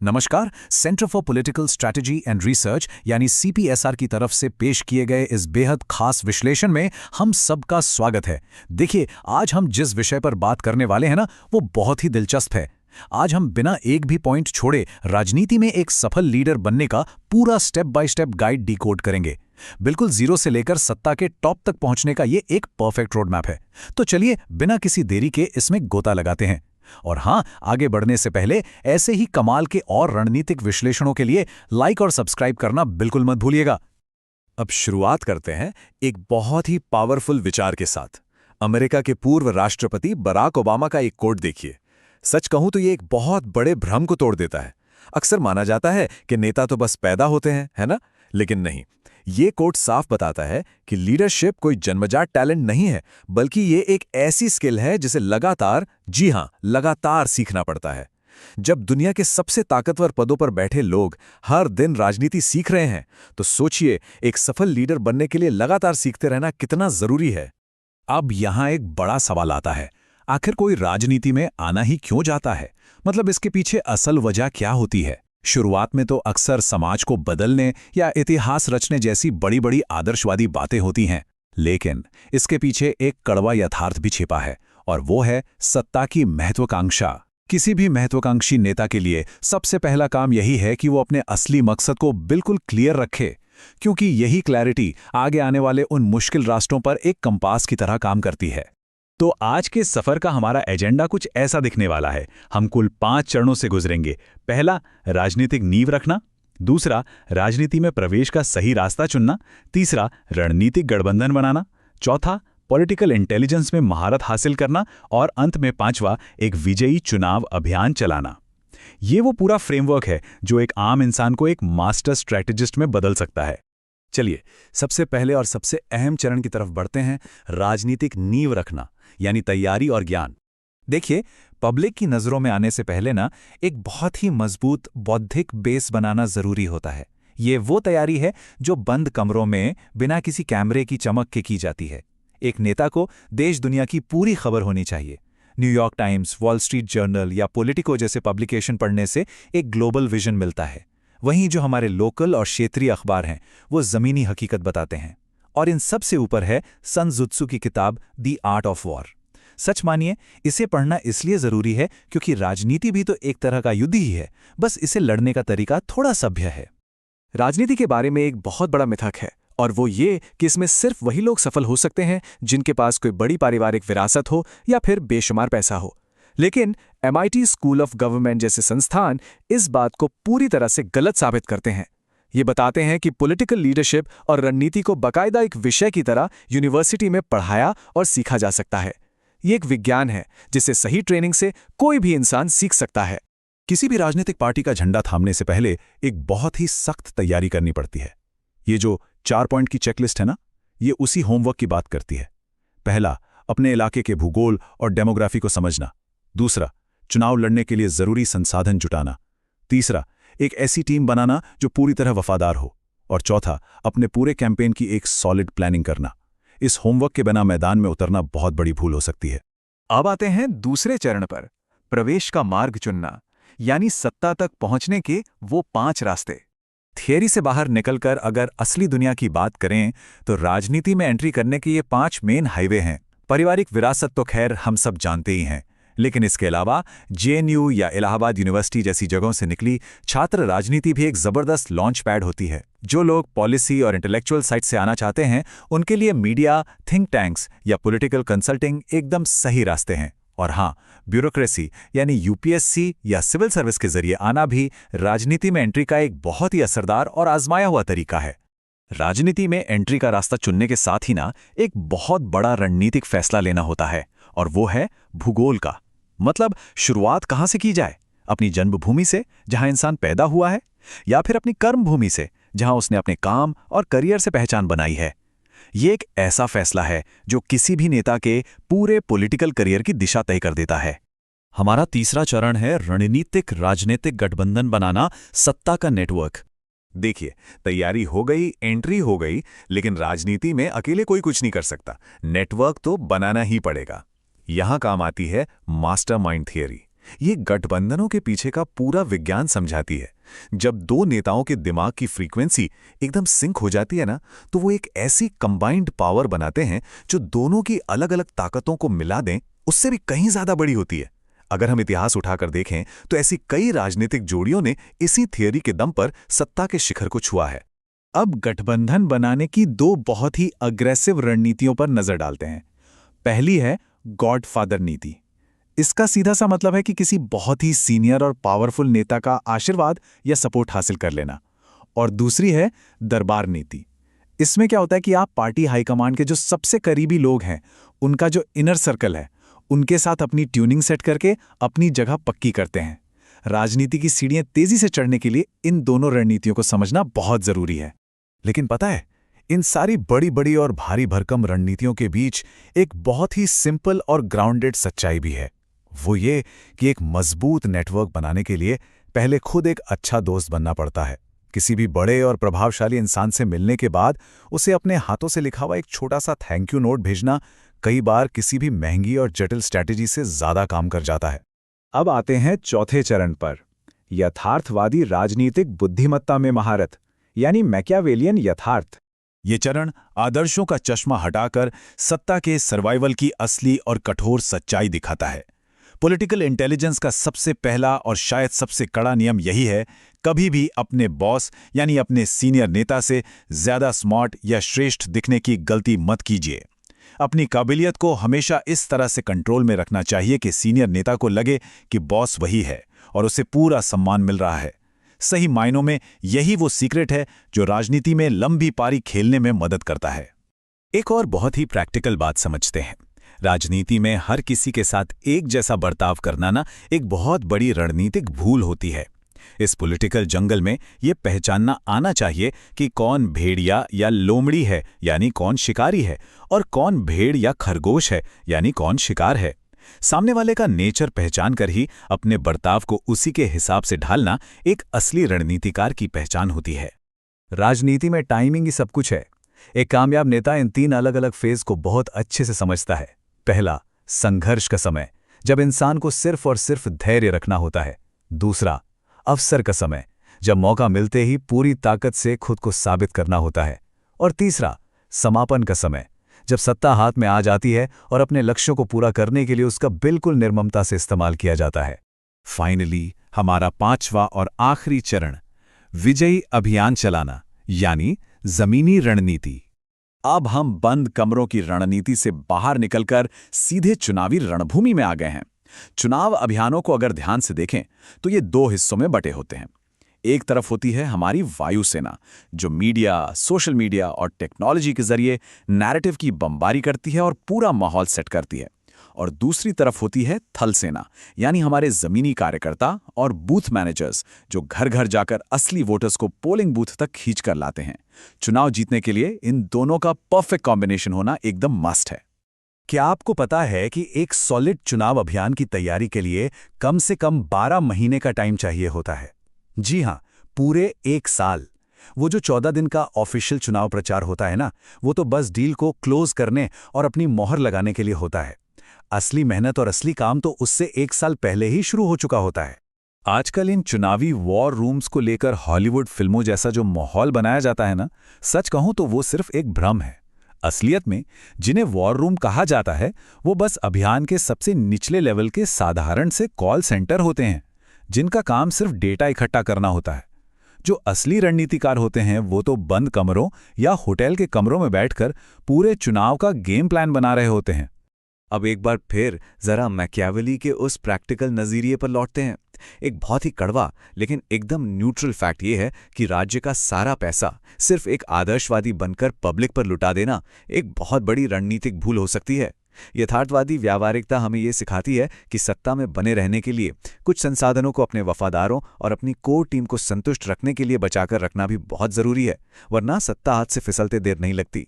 नमस्कार। Centre for political strategy and research यानी CPSR की तरफ से पेश किए गए इस बेहद खास विश्लेषण में हम सबका स्वागत है। देखिए, आज हम जिस विषय पर बात करने वाले हैं ना, वो बहुत ही दिलचस्प है। आज हम बिना एक भी पॉइंट छोड़े राजनीति में एक सफल लीडर बनने का पूरा step by step guide decode करेंगे। बिल्कुल जीरो से लेकर सत्ता के टॉप तक पहुंचने का ये एक परफेक्ट रोड मैप है। तो चलिए बिना किसी देरी के इसमें गोता लगाते हैं। और हां, आगे बढ़ने से पहले ऐसे ही कमाल के और रणनीतिक विश्लेषणों के लिए लाइक और सब्सक्राइब करना बिल्कुल मत भूलिएगा। अब शुरुआत करते हैं एक बहुत ही पावरफुल विचार के साथ। अमेरिका के पूर्व राष्ट्रपति बराक ओबामा का एक कोट देखिए। सच कहूं तो ये एक बहुत बड़े भ्रम को तोड़ देता है। अक्सर माना जाता है कि नेता तो बस पैदा होते हैं, है ना? लेकिन नहीं, ये कोट साफ बताता है कि लीडरशिप कोई जन्मजात टैलेंट नहीं है, बल्कि ये एक ऐसी स्किल है जिसे लगातार, जी हां, लगातार सीखना पड़ता है। जब दुनिया के सबसे ताकतवर पदों पर बैठे लोग हर दिन राजनीति सीख रहे हैं, तो सोचिए एक सफल लीडर बनने के लिए लगातार सीखते रहना कितना जरूरी है। अब यहां एक बड़ा सवाल आता है, आखिर कोई राजनीति में आना ही क्यों जाता है? मतलब इसके पीछे असल वजह क्या होती है? शुरुआत में तो अक्सर समाज को बदलने या इतिहास रचने जैसी बड़ी बड़ी आदर्शवादी बातें होती हैं, लेकिन इसके पीछे एक कड़वा यथार्थ भी छिपा है, और वो है सत्ता की महत्वाकांक्षा। किसी भी महत्वाकांक्षी नेता के लिए सबसे पहला काम यही है कि वो अपने असली मकसद को बिल्कुल क्लियर रखे, क्योंकि यही क्लैरिटी आगे आने वाले उन मुश्किल रास्तों पर एक कंपास की तरह काम करती है। तो आज के सफर का हमारा एजेंडा कुछ ऐसा दिखने वाला है। हम कुल 5 चरणों से गुजरेंगे। पहला, राजनीतिक नींव रखना। दूसरा, राजनीति में प्रवेश का सही रास्ता चुनना। तीसरा, रणनीतिक गठबंधन बनाना। चौथा, पॉलिटिकल इंटेलिजेंस में महारत हासिल करना। और अंत में 5वां, एक विजयी चुनाव अभियान चलाना। ये वो पूरा फ्रेमवर्क है जो एक आम इंसान को एक मास्टर स्ट्रैटेजिस्ट में बदल सकता है। चलिए, सबसे पहले और सबसे अहम चरण की तरफ बढ़ते हैं, राजनीतिक नींव रखना, यानी तैयारी और ज्ञान। देखिए, पब्लिक की नज़रों में आने से पहले ना एक बहुत ही मजबूत बौद्धिक बेस बनाना जरूरी होता है। ये वो तैयारी है जो बंद कमरों में बिना किसी कैमरे की चमक के की जाती है। एक नेता को देश दुनिया की पूरी खबर होनी चाहिए। New York times, wall street journal या पॉलिटिको जैसे पब्लिकेशन पढ़ने से एक ग्लोबल विजन मिलता है। वहीं जो हमारे लोकल और क्षेत्रीय अखबार हैं, वो ज़मीनी हकीकत बताते हैं। और इन सब से ऊपर है सन त्सु की किताब द आर्ट ऑफ वॉर। सच मानिए, इसे पढ़ना इसलिए ज़रूरी है क्योंकि राजनीति भी तो एक तरह का युद्ध ही है, बस इसे लड़ने का तरीका थोड़ा सभ्य है। राजनीति के बारे में एक बहुत बड़ा मिथक है, और वो ये कि इसमें सिर्फ वही लोग सफल हो सकते हैं जिनके पास कोई बड़ी पारिवारिक विरासत हो या फिर बेशुमार पैसा हो। लेकिन MIT स्कूल ऑफ गवर्नमेंट जैसे संस्थान इस बात को पूरी तरह से गलत साबित करते हैं। ये बताते हैं कि पॉलिटिकल लीडरशिप और रणनीति को बाकायदा एक विषय की तरह यूनिवर्सिटी में पढ़ाया और सीखा जा सकता है। ये एक विज्ञान है जिसे सही ट्रेनिंग से कोई भी इंसान सीख सकता है। किसी भी राजनीतिक पार्टी का झंडा थामने से पहले एक बहुत ही सख्त तैयारी करनी पड़ती है। ये जो 4 पॉइंट की चेकलिस्ट है ना, ये उसी होमवर्क की बात करती है। पहला, अपने इलाके के भूगोल और डेमोग्राफी को समझना। दूसरा, चुनाव लड़ने के लिए जरूरी संसाधन जुटाना। तीसरा, एक ऐसी टीम बनाना जो पूरी तरह वफादार हो। और चौथा, अपने पूरे कैंपेन की एक सॉलिड प्लानिंग करना। इस होमवर्क के बिना मैदान में उतरना बहुत बड़ी भूल हो सकती है। अब आते हैं दूसरे चरण पर, प्रवेश का मार्ग चुनना, यानी सत्ता तक पहुंचने के वो 5 रास्ते। थियरी से बाहर निकलकर अगर असली दुनिया की बात करें तो राजनीति में एंट्री करने के ये 5 मेन हाईवे हैं। पारिवारिक विरासत तो खैर हम सब जानते ही हैं, लेकिन इसके अलावा JNU या इलाहाबाद यूनिवर्सिटी जैसी जगहों से निकली छात्र राजनीति भी एक जबरदस्त लॉन्च पैड होती है। जो लोग पॉलिसी और इंटेलेक्चुअल साइड से आना चाहते हैं, उनके लिए मीडिया, थिंक टैंक्स या पॉलिटिकल कंसल्टिंग एकदम सही रास्ते हैं। और हाँ, ब्यूरोक्रेसी यानी UPSC या सिविल सर्विस के जरिए आना भी राजनीति में एंट्री का एक बहुत ही असरदार और आजमाया हुआ तरीका है। राजनीति में एंट्री का रास्ता चुनने के साथ ही ना एक बहुत बड़ा रणनीतिक फैसला लेना होता है, और वो है भूगोल का। मतलब शुरुआत कहाँ से की जाए? अपनी जन्मभूमि से, जहां इंसान पैदा हुआ है, या फिर अपनी कर्मभूमि से, जहां उसने अपने काम और करियर से पहचान बनाई है। ये एक ऐसा फैसला है जो किसी भी नेता के पूरे पॉलिटिकल करियर की दिशा तय कर देता है। हमारा तीसरा चरण है रणनीतिक राजनीतिक गठबंधन बनाना, सत्ता का नेटवर्क। देखिए, तैयारी हो गई, एंट्री हो गई, लेकिन राजनीति में अकेले कोई कुछ नहीं कर सकता। नेटवर्क तो बनाना ही पड़ेगा। यहां काम आती है मास्टरमाइंड थियरी। ये गठबंधनों के पीछे का पूरा विज्ञान समझाती है। जब दो नेताओं के दिमाग की फ्रीक्वेंसी एकदम सिंक हो जाती है ना, तो वो एक ऐसी कंबाइंड पावर बनाते हैं जो दोनों की अलग अलग ताकतों को मिला दें, उससे भी कहीं ज्यादा बड़ी होती है। अगर हम इतिहास उठाकर देखें तो ऐसी कई राजनीतिक जोड़ियों ने इसी थियरी के दम पर सत्ता के शिखर को छुआ है। अब गठबंधन बनाने की दो बहुत ही अग्रेसिव रणनीतियों पर नजर डालते हैं। पहली है गॉडफादर नीति। इसका सीधा सा मतलब है कि किसी बहुत ही सीनियर और पावरफुल नेता का आशीर्वाद या सपोर्ट हासिल कर लेना। और दूसरी है दरबार नीति। इसमें क्या होता है कि आप पार्टी हाईकमांड के जो सबसे करीबी लोग हैं, उनका जो इनर सर्कल है, उनके साथ अपनी ट्यूनिंग सेट करके अपनी जगह पक्की करते हैं। राजनीति की सीढ़ियां तेजी से चढ़ने के लिए इन दोनों रणनीतियों को समझना बहुत जरूरी है। लेकिन पता है, इन सारी बड़ी बड़ी और भारी भरकम रणनीतियों के बीच एक बहुत ही सिंपल और ग्राउंडेड सच्चाई भी है। वो ये कि एक मजबूत नेटवर्क बनाने के लिए पहले खुद एक अच्छा दोस्त बनना पड़ता है। किसी भी बड़े और प्रभावशाली इंसान से मिलने के बाद उसे अपने हाथों से लिखा हुआ एक छोटा सा थैंक यू नोट भेजना कई बार किसी भी महंगी और जटिल स्ट्रैटेजी से ज्यादा काम कर जाता है। अब आते हैं चौथे चरण पर, यथार्थवादी राजनीतिक बुद्धिमत्ता में महारत, यानी मैकियावेलियन यथार्थ। ये चरण आदर्शों का चश्मा हटाकर सत्ता के सर्वाइवल की असली और कठोर सच्चाई दिखाता है। पॉलिटिकल इंटेलिजेंस का सबसे पहला और शायद सबसे कड़ा नियम यही है, कभी भी अपने बॉस यानी अपने सीनियर नेता से ज्यादा स्मार्ट या श्रेष्ठ दिखने की गलती मत कीजिए। अपनी काबिलियत को हमेशा इस तरह से कंट्रोल में रखना चाहिए कि सीनियर नेता को लगे कि बॉस वही है और उसे पूरा सम्मान मिल रहा है। सही मायनों में यही वो सीक्रेट है जो राजनीति में लंबी पारी खेलने में मदद करता है। एक और बहुत ही प्रैक्टिकल बात समझते हैं। राजनीति में हर किसी के साथ एक जैसा बर्ताव करना ना एक बहुत बड़ी रणनीतिक भूल होती है। इस पॉलिटिकल जंगल में ये पहचानना आना चाहिए कि कौन भेड़िया या लोमड़ी है, यानी कौन शिकारी है, और कौन भेड़ या खरगोश है, यानी कौन शिकार है। सामने वाले का नेचर पहचान कर ही अपने बर्ताव को उसी के हिसाब से ढालना एक असली रणनीतिकार की पहचान होती है। राजनीति में टाइमिंग ही सब कुछ है। एक कामयाब नेता इन तीन अलग अलग फेज को बहुत अच्छे से समझता है। पहला, संघर्ष का समय, जब इंसान को सिर्फ और सिर्फ धैर्य रखना होता है। दूसरा, अवसर का समय, जब मौका मिलते ही पूरी ताकत से खुद को साबित करना होता है। और तीसरा, समापन का समय, जब सत्ता हाथ में आ जाती है और अपने लक्ष्यों को पूरा करने के लिए उसका बिल्कुल निर्ममता से इस्तेमाल किया जाता है। फाइनली हमारा पांचवा और आखिरी चरण, विजयी अभियान चलाना, यानी जमीनी रणनीति। अब हम बंद कमरों की रणनीति से बाहर निकलकर सीधे चुनावी रणभूमि में आ गए हैं। चुनाव अभियानों को अगर ध्यान से देखें तो ये दो हिस्सों में बटे होते हैं। एक तरफ होती है हमारी वायुसेना, जो मीडिया, सोशल मीडिया और टेक्नोलॉजी के जरिए नैरेटिव की बमबारी करती है और पूरा माहौल सेट करती है। और दूसरी तरफ होती है थल सेना, यानी हमारे जमीनी कार्यकर्ता और बूथ मैनेजर्स, जो घर घर जाकर असली वोटर्स को पोलिंग बूथ तक खींच कर लाते हैं। चुनाव जीतने के लिए इन दोनों का परफेक्ट कॉम्बिनेशन होना एकदम मस्ट है। क्या आपको पता है कि एक सॉलिड चुनाव अभियान की तैयारी के लिए कम से कम 12 महीने का टाइम चाहिए होता है? जी हां, पूरे 1 साल। वो जो 14 दिन का ऑफिशियल चुनाव प्रचार होता है ना, वो तो बस डील को क्लोज करने और अपनी मोहर लगाने के लिए होता है। असली मेहनत और असली काम तो उससे 1 साल पहले ही शुरू हो चुका होता है। आजकल इन चुनावी वॉर रूम्स को लेकर हॉलीवुड फिल्मों जैसा जो माहौल बनाया जाता है ना, सच कहूं तो वो सिर्फ एक भ्रम है। असलियत में जिन्हें वॉर रूम कहा जाता है, वो बस अभियान के सबसे निचले लेवल के साधारण से कॉल सेंटर होते हैं, जिनका काम सिर्फ डेटा इकट्ठा करना होता है। जो असली रणनीतिकार होते हैं वो तो बंद कमरों या होटल के कमरों में बैठकर पूरे चुनाव का गेम प्लान बना रहे होते हैं। अब एक बार फिर जरा मैकियावेली के उस प्रैक्टिकल नज़रिए पर लौटते हैं। एक बहुत ही कड़वा लेकिन एकदम न्यूट्रल फैक्ट ये है कि राज्य का सारा पैसा सिर्फ एक आदर्शवादी बनकर पब्लिक पर लुटा देना एक बहुत बड़ी रणनीतिक भूल हो सकती है। यथार्थवादी व्यावहारिकता हमें ये सिखाती है कि सत्ता में बने रहने के लिए कुछ संसाधनों को अपने वफादारों और अपनी कोर टीम को संतुष्ट रखने के लिए बचाकर रखना भी बहुत जरूरी है, वरना सत्ता हाथ से फिसलते देर नहीं लगती।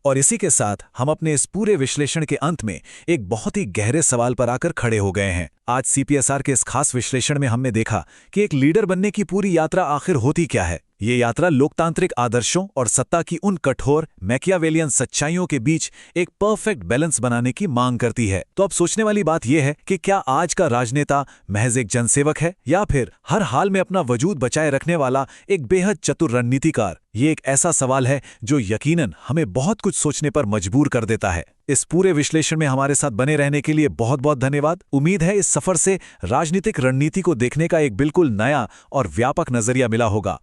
और इसी के साथ हम अपने इस पूरे विश्लेषण के अंत में एक बहुत ही गहरे सवाल पर आकर खड़े हो गए हैं। आज सीपीएसआर के इस खास विश्लेषण में हमने देखा कि एक लीडर बनने की पूरी यात्रा आखिर होती क्या है। ये यात्रा लोकतांत्रिक आदर्शों और सत्ता की उन कठोर मैकियावेलियन सच्चाइयों के बीच एक परफेक्ट बैलेंस बनाने की मांग करती है। तो अब सोचने वाली बात यह है कि क्या आज का राजनेता महज एक जनसेवक है या फिर हर हाल में अपना वजूद बचाए रखने वाला एक बेहद चतुर रणनीतिकार? ये एक ऐसा सवाल है जो यकीनन हमें बहुत कुछ सोचने पर मजबूर कर देता है। इस पूरे विश्लेषण में हमारे साथ बने रहने के लिए बहुत बहुत धन्यवाद। उम्मीद है इस सफर से राजनीतिक रणनीति को देखने का एक बिल्कुल नया और व्यापक नजरिया मिला होगा।